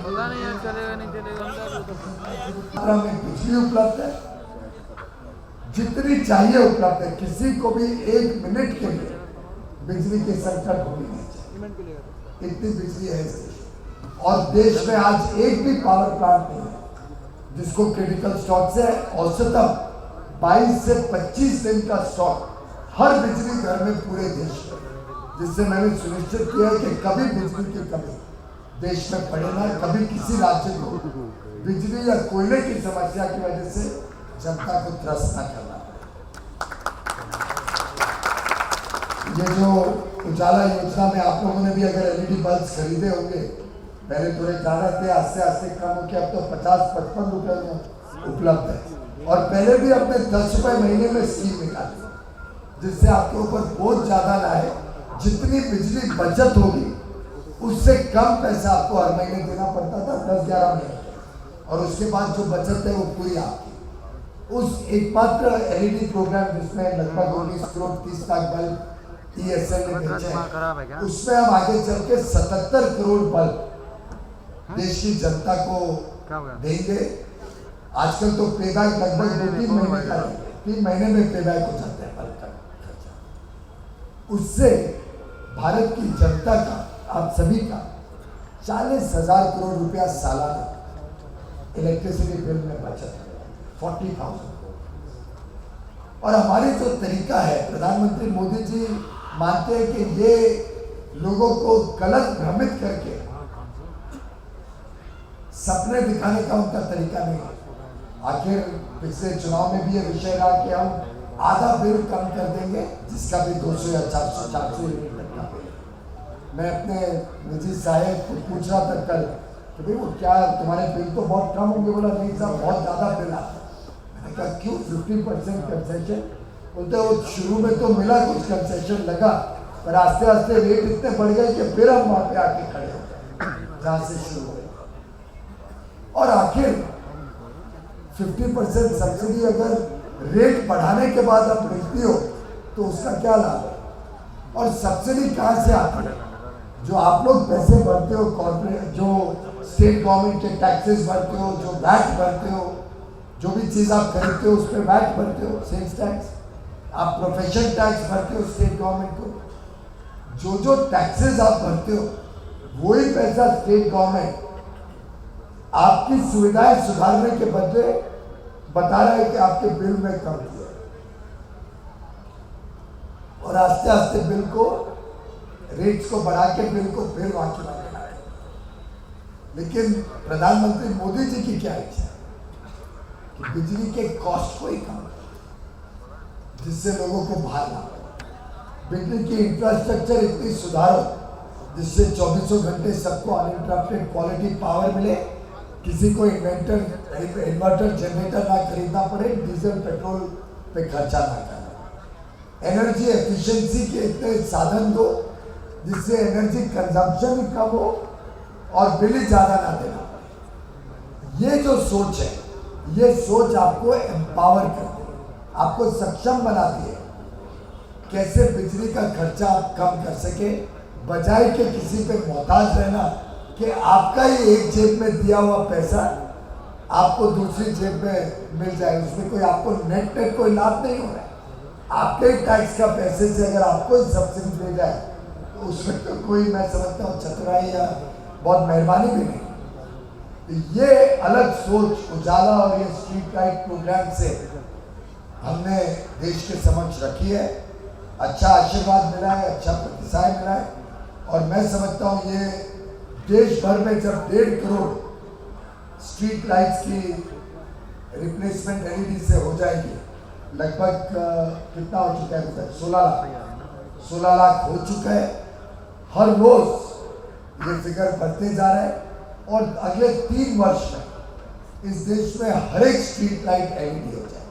पता नहीं यार चलेगा नहीं चलेगा। में बिजली उपलब्ध है, जितनी चाहिए उपलब्ध है। किसी को भी एक मिनट के लिए बिजली की संकट होनी नहीं चाहिए, इतनी बिजली है। और देश में आज एक भी पावर प्लांट नहीं है जिसको क्रिटिकल स्टॉक से औसतन 22 से 25 दिन का स्टॉक हर बिजली घर में पूरे देश में, जिससे मैंने सुनिश्चित किया कि कभी बिजली की कमी देश में पड़े ना, कभी किसी राज्य को बिजली या कोयले की समस्या की वजह से जनता को त्रस्त न करना पड़े। ये जो उजाला योजना में आप लोगों ने भी अगर एलईडी बल्ब खरीदे होंगे, पहले थोड़े ज्यादा थे, आस्ते आस्ते कम हो के अब तो 50-55 रुपए में उपलब्ध है। और पहले भी अपने 10 रुपए महीने में स्कीम निकाली, जिससे आपके ऊपर बोझ ज्यादा ना है। जितनी बिजली बचत होगी उससे कम पैसा आपको हर महीने देना पड़ता था 10-11 महीने, और उसके बाद जो बचत है वो पूरी आपकी। उस एकमात्र एलईडी प्रोग्राम जिसमें लगभग 19 करोड़ 30 लाख बल्ब ईएसएल ने बेचे हैं, उसमें हम आगे चल के 77 करोड़ बल्ब देश की जनता को देंगे। आजकल तो पेबैक लगभग 2-3 महीने का, 3 महीने में पेबैक हो जाता है बल्ब का खर्चा। उससे भारत की जनता का, आप सभी का 40,000 करोड़ रुपया सालाना इलेक्ट्रिसिटी बिल में बचत है, 40,000 करोड़। और हमारी जो तरीका है, प्रधानमंत्री मोदी जी मानते हैं कि ये लोगों को गलत भ्रमित करके सपने दिखाने का उनका तरीका नहीं है। आखिर पिछले चुनाव में भी ये विषय रहा कि हम आधा बिल कम कर देंगे, जिसका भी 200 या 400 यूनिट लगता है। मैं अपने निजी साहेब को पूछ रहा था कल कि भाई वो क्या तुम्हारे बिल तो बहुत कम होंगे, बोला नहीं साहब बहुत ज़्यादा बिल आता है। मैंने कहा क्यों? 50% कंसेशन। बोलते वो शुरू में तो मिला, कुछ कंसेशन लगा, पर आस्ते आस्ते रेट इतने बढ़ गए कि फिर हम वहाँ पे आके खड़े हो गए जहाँ से शुरू हुए। और आखिर 50% सब्सिडी अगर रेट बढ़ाने के बाद अब मिलती हो तो उसका क्या लाभ है? और सब्सिडी कहाँ से आती है? जो आप लोग पैसे भरते हो, कॉर्पोरेट जो स्टेट गवर्नमेंट के टैक्सेस भरते हो, जो वैट भरते हो, जो भी चीज़ आप खरीदते हो उस पर वैट भरते हो, सेल्स टैक्स, आप प्रोफेशन टैक्स भरते हो स्टेट गवर्नमेंट को। जो जो टैक्सेस आप भरते हो वही पैसा स्टेट गवर्नमेंट आपकी सुविधाएं सुधारने के बदले बता रहा है कि आपके बिल में कम किया, और आस्ते आस्ते बिल को, रेट्स को बढ़ा के बिल को फिर वहां की वहां बनाए। लेकिन प्रधानमंत्री मोदी जी की क्या इच्छा है कि बिजली के कॉस्ट को ही कम करें, जिससे लोगों को भार ना पड़े। बिजली की इंफ्रास्ट्रक्चर इतनी सुधारो जिससे 24 घंटे सबको अनइंटरप्टेड क्वालिटी पावर मिले, किसी को इन्वर्टर जनरेटर ना खरीदना पड़े, डीजल पेट्रोल पे खर्चा ना करना। एनर्जी एफिशिएंसी के इतने साधन दो जिससे एनर्जी कंजम्पशन भी कम हो और बिल ही ज़्यादा ना देना पड़े। ये जो सोच है, ये सोच आपको एम्पावर करती है, आपको सक्षम बनाती है। कैसे बिजली का खर्चा आप कम कर सके, बजाय के किसी पे मोहताज रहना कि आपका ही एक जेब में दिया हुआ पैसा आपको दूसरी जेब में मिल जाए, उसमें कोई आपको नेट कोई लाभ नहीं हो रहा है। आपके टैक्स का पैसे से अगर आपको ही सब्सिडी मिल जाए तो उसमें तो कोई, मैं समझता हूँ, चतुराई या बहुत मेहरबानी भी नहीं। तो ये अलग सोच उजाला और ये स्ट्रीट लाइट प्रोग्राम से हमने देश के समक्ष रखी है। अच्छा आशीर्वाद मिला है, अच्छा प्रतिसाद मिला है और मैं समझता हूँ ये देश भर में जब 1.5 करोड़ स्ट्रीट लाइट्स की रिप्लेसमेंट एलईडी से हो जाएगी, लगभग कितना हो चुका है अभी तक, 16 लाख हो चुका है। हर रोज ये फिगर बढ़ते जा रहा है और अगले 3 वर्ष में इस देश में हर एक स्ट्रीट लाइट एलईडी हो जाए।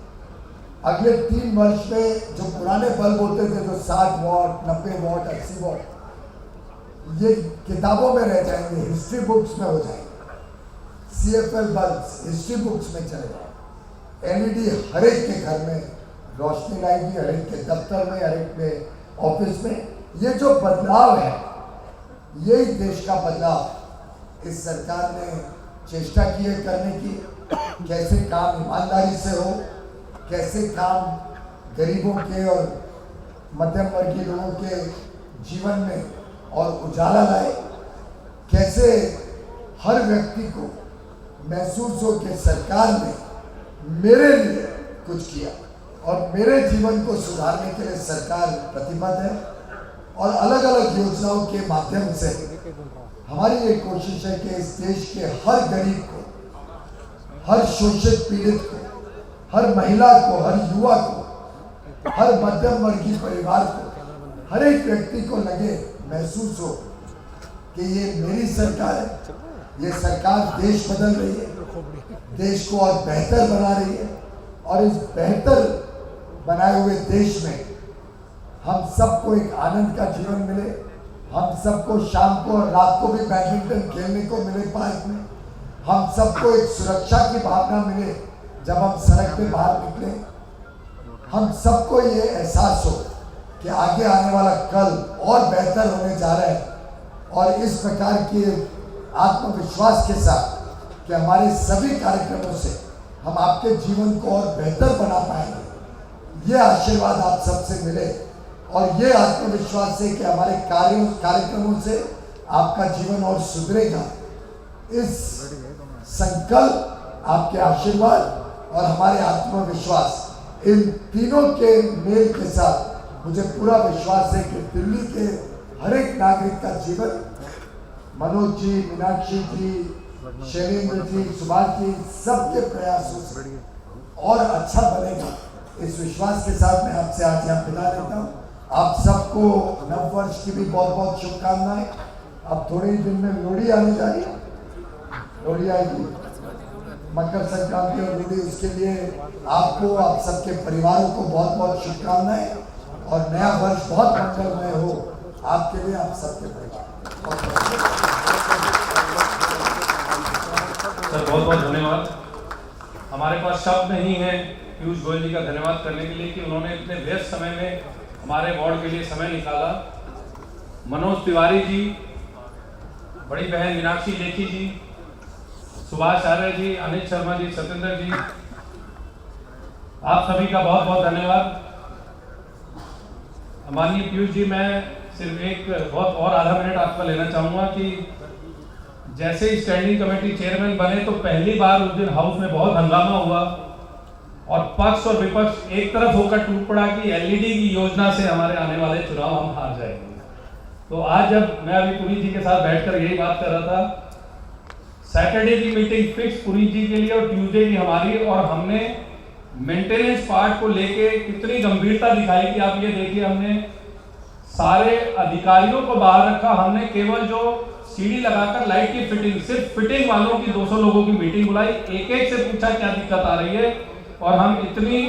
अगले 3 वर्ष में जो पुराने बल्ब होते थे जो 60 वॉट, 90 वॉट, 80 वॉट, ये किताबों में रह जाएंगे, हिस्ट्री बुक्स में हो जाएंगे। CFL बल्ब्स हिस्ट्री बुक्स में चले जाए। एलईडी हर एक के घर में रोशनी लाएगी, हर एक के दफ्तर में, हर एक के ऑफिस में। ये जो बदलाव है, यही देश का बदलाव इस सरकार ने चेष्टा की है करने की। कैसे काम ईमानदारी से हो, कैसे काम गरीबों के और मध्यम वर्गीय लोगों के जीवन में और उजाला लाए, कैसे हर व्यक्ति को महसूस हो कि सरकार ने मेरे लिए कुछ किया और मेरे जीवन को सुधारने के लिए सरकार प्रतिबद्ध है। और अलग अलग योजनाओं के माध्यम से हमारी ये कोशिश है कि इस देश के हर गरीब को, हर शोषित पीड़ित को, हर महिला को, हर युवा को, हर मध्यम वर्गीय परिवार को, हर एक व्यक्ति को लगे, महसूस हो कि ये मेरी सरकार है, ये सरकार देश बदल रही है, देश को और बेहतर बना रही है। और इस बेहतर बनाए हुए देश में हम सबको एक आनंद का जीवन मिले, हम सबको शाम को और रात को भी बैडमिंटन खेलने को मिले पार्क में, हम सबको एक सुरक्षा की भावना मिले जब हम सड़क पे बाहर निकले, हम सबको ये एहसास हो कि आगे आने वाला कल और बेहतर होने जा रहा है। और इस प्रकार के आत्मविश्वास के साथ कि हमारे सभी कार्यक्रमों से हम आपके जीवन को और बेहतर बना पाएंगे, ये आशीर्वाद आप सबसे मिले और ये आत्मविश्वास से कि हमारे कार्यक्रमों से आपका जीवन और सुधरेगा, इस संकल्प, आपके आशीर्वाद और हमारे आत्मविश्वास, इन तीनों के मेल के साथ मुझे पूरा विश्वास है कि दिल्ली के हर एक नागरिक का जीवन मनोज जी, मीनाक्षी जी, शैलेंद्र जी, सुभाष जी, सबके प्रयासों से और अच्छा बनेगा। इस विश्वास के साथ मैं आपसे आज यहाँ विदा लेता हूँ। आप सबको नव वर्ष की भी बहुत बहुत शुभकामनाएं। अब थोड़े ही दिन में लोहड़ी आने जा रही है, लोहड़ी आएगी, मकर संक्रांति और लोहड़ी, उसके लिए आपको, आप सबके परिवारों को बहुत बहुत शुभकामनाएं और नया वर्ष बहुत मंगलमय हो आपके लिए, आप सबके परिवार। सर बहुत बहुत धन्यवाद। हमारे पास शब्द नहीं है पीयूष गोयल जी का धन्यवाद करने के लिए कि उन्होंने इतने व्यस्त समय में हमारे वार्ड के लिए समय निकाला। मनोज तिवारी जी, बड़ी बहन मीनाक्षी लेखी जी, सुभाष आर्य जी, अनिल शर्मा जी, सत्येंद्र जी, आप सभी का बहुत बहुत धन्यवाद। माननीय पीयूष जी, मैं सिर्फ एक बहुत और आधा मिनट आपका लेना चाहूँगा कि जैसे ही स्टैंडिंग कमेटी चेयरमैन बने तो पहली बार उस दिन हाउस में बहुत हंगामा हुआ और पक्ष और विपक्ष एक तरफ होकर टूट पड़ा कि एलईडी की योजना से हमारे आने वाले चुनाव हम हार जाएंगे। तो आज जब मैं अभी पुरी जी के साथ बैठकर यही बात कर रहा था, सैटरडे की मीटिंग फिक्स पुरी जी के लिए और ट्यूसडे की हमारी, और हमने मेंटेनेंस पार्ट को लेके कितनी गंभीरता दिखाई कि आप ये देखिए, हमने सारे अधिकारियों को बाहर रखा। हमने केवल जो सीढ़ी लगाकर लाइट की फिटिंग, सिर्फ फिटिंग वालों की 200 लोगों की मीटिंग बुलाई, एक एक से पूछा क्या दिक्कत आ रही है, और हम इतनी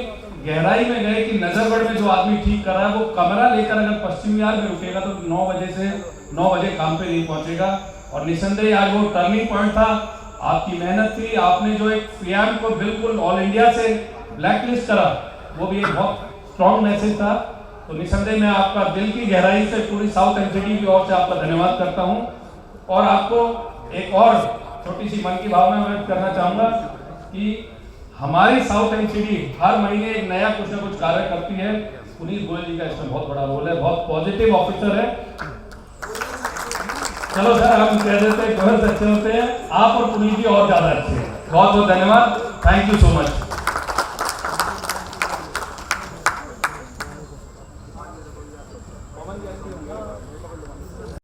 गहराई में गए कि नजरगढ़ में जो आदमी ठीक कर रहा है वो कमरा लेकर अगर पश्चिम विहार में रुकेगा तो 9 बजे से 9 बजे काम पे नहीं पहुंचेगा। और निसंदेह आज वो टर्निंग पॉइंट था, आपकी मेहनत थी, आपने जो एक पीएम को बिल्कुल ऑल इंडिया से ब्लैकलिस्ट करा, वो भी एक बहुत स्ट्रॉन्ग मैसेज था। तो निसंदेह मैं आपका दिल की गहराई से पूरी साउथ एनसीडी की ओर से आपका धन्यवाद करता हूं। और आपको एक और छोटी सी मन की भावना व्यक्त करना चाहूंगा कि हमारी साउथ एनसीडी हर महीने एक नया कुछ ना कुछ कार्य करती है। पुनीत गोयल जी का इसमें बहुत बड़ा रोल है, बहुत पॉजिटिव ऑफिसर है। चलो सर, हम कह देते हैं बहुत अच्छे होते हैं, आप और पुनीत जी और ज्यादा अच्छे हैं। बहुत बहुत धन्यवाद, थैंक यू सो मच।